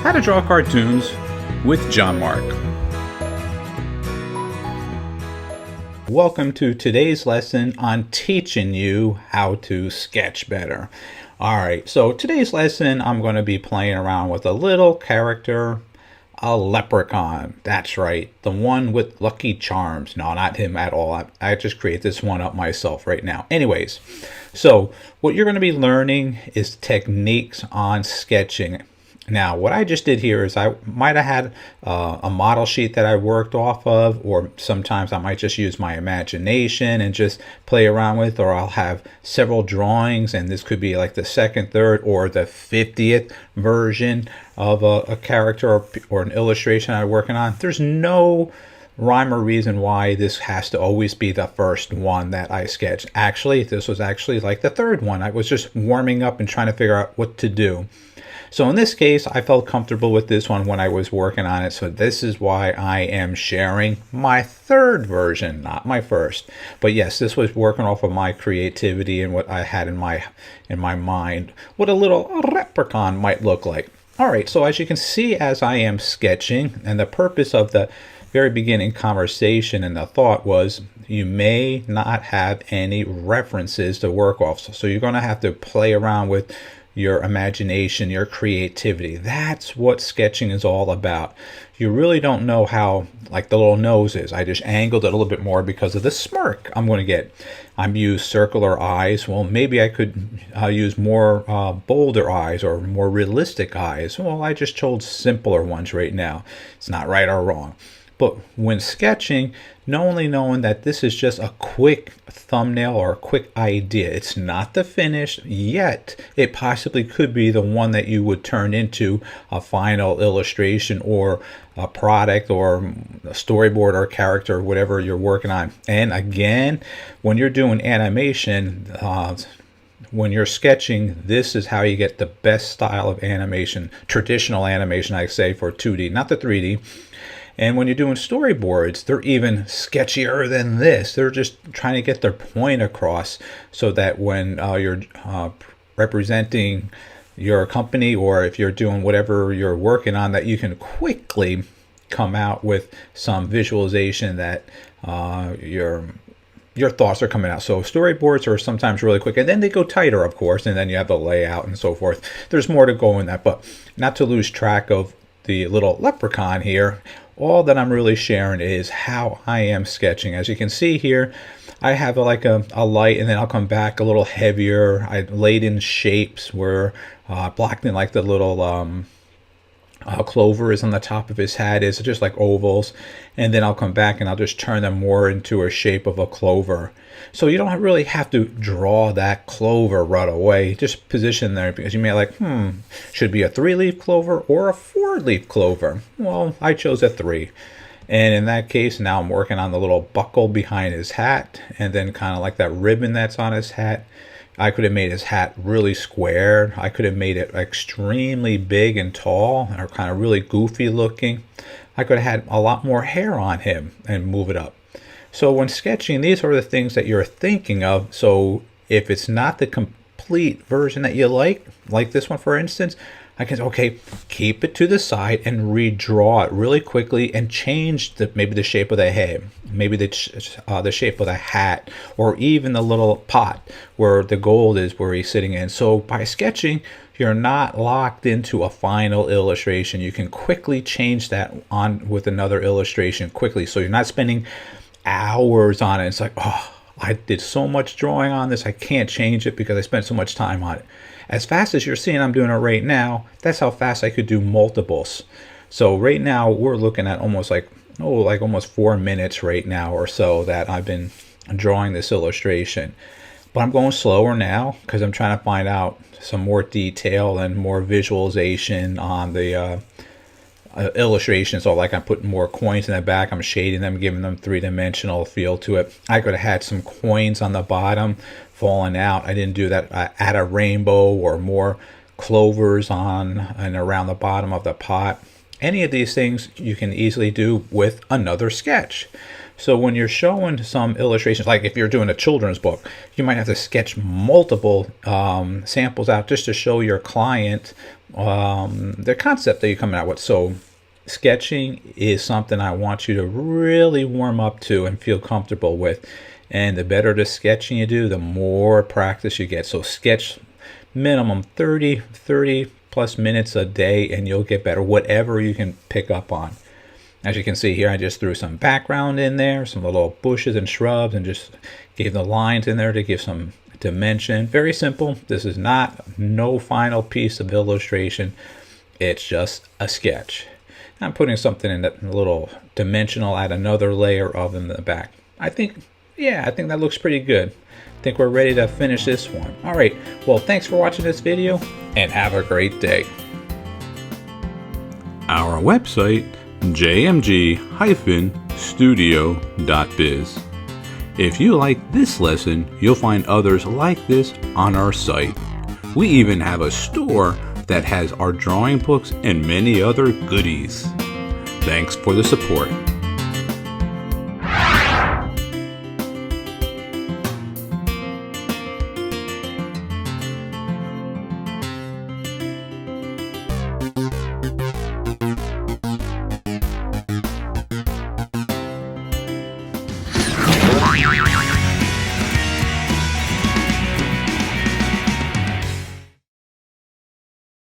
How to Draw Cartoons with John-Marc. Welcome to today's lesson on teaching you how to sketch better. Alright, so today's lesson I'm going to be playing around with a little character, a leprechaun. That's right, the one with lucky charms. No, not him at all. I just created this one up myself right now. Anyways, so what you're going to be learning is techniques on sketching. Now, what I just did here is I might have had a model sheet that I worked off of, or sometimes I might just use my imagination and just play around with, or I'll have several drawings, and this could be like the second, third, or the 50th version of a character or an illustration I'm working on. There's no rhyme or reason why this has to always be the first one that I sketch. Actually, this was actually like the third one. I was just warming up and trying to figure out what to do. So in this case, I felt comfortable with this one when I was working on it. So this is why I am sharing my third version, not my first. But yes, this was working off of my creativity and what I had in my mind, what a little leprechaun might look like. All right, so as you can see, as I am sketching, and the purpose of the very beginning conversation and the thought was you may not have any references to work off. So you're going to have to play around with your imagination, your creativity. That's what sketching is all about. You really don't know how, like the little nose is. I just angled it a little bit more because of the smirk I'm going to get. I'm used circular eyes. Well, maybe I could use more bolder eyes or more realistic eyes. Well, I just chose simpler ones right now. It's not right or wrong. But when sketching, not only knowing that this is just a quick thumbnail or a quick idea, it's not the finished yet. It possibly could be the one that you would turn into a final illustration or a product or a storyboard or a character, whatever you're working on. And again, when you're doing animation, when you're sketching, this is how you get the best style of animation, traditional animation, I say, for 2D, not the 3D. And when you're doing storyboards, they're even sketchier than this. They're just trying to get their point across so that when you're representing your company, or if you're doing whatever you're working on, that you can quickly come out with some visualization that your thoughts are coming out. So storyboards are sometimes really quick, and then they go tighter, of course, and then you have the layout and so forth. There's more to go in that, but not to lose track of the little leprechaun here. All that I'm really sharing is how I am sketching. As you can see here, I have like a light, and then I'll come back a little heavier. I laid in shapes where blocked in like the little clover is on the top of his hat, is just like ovals, and then I'll come back and I'll just turn them more into a shape of a clover. So you don't really have to draw that clover right away. Just position there, because you may like, should be a 3-leaf clover or a 4-leaf clover. Well, I chose a 3. And in that case, now I'm working on the little buckle behind his hat, and then kind of like that ribbon that's on his hat. I could have made his hat really square. I could have made it extremely big and tall, or kind of really goofy looking. I could have had a lot more hair on him and move it up. So when sketching, these are the things that you're thinking of. So if it's not the complete version that you like this one, for instance, I can say, okay, keep it to the side and redraw it really quickly and change maybe the shape of the head, maybe the shape of the hat, or even the little pot where the gold is where he's sitting in. So by sketching, you're not locked into a final illustration. You can quickly change that on with another illustration quickly. So you're not spending hours on it. It's like, oh, I did so much drawing on this, I can't change it because I spent so much time on it. As fast as you're seeing I'm doing it right now, that's how fast I could do multiples. So right now we're looking at almost almost 4 minutes right now or so that I've been drawing this illustration. But I'm going slower now because I'm trying to find out some more detail and more visualization on the illustrations. So like I'm putting more coins in the back, I'm shading them, giving them 3-dimensional feel to it. I could have had some coins on the bottom falling out. I didn't do that. Add a rainbow or more clovers on and around the bottom of the pot. Any of these things you can easily do with another sketch. So when you're showing some illustrations, like if you're doing a children's book, you might have to sketch multiple samples out just to show your client the concept that you're coming out with. So sketching is something I want you to really warm up to and feel comfortable with. And the better the sketching you do, the more practice you get. So sketch minimum 30 plus minutes a day and you'll get better, whatever you can pick up on. As you can see here, I just threw some background in there, some little bushes and shrubs, and just gave the lines in there to give some dimension. Very simple. This is no final piece of illustration. It's just a sketch. I'm putting something in that little dimensional, add another layer of them in the back. I think that looks pretty good. I think we're ready to finish this one. All right, well, thanks for watching this video and have a great day. Our website, jmg-studio.biz. If you like this lesson, you'll find others like this on our site. We even have a store that has our drawing books and many other goodies. Thanks for the support.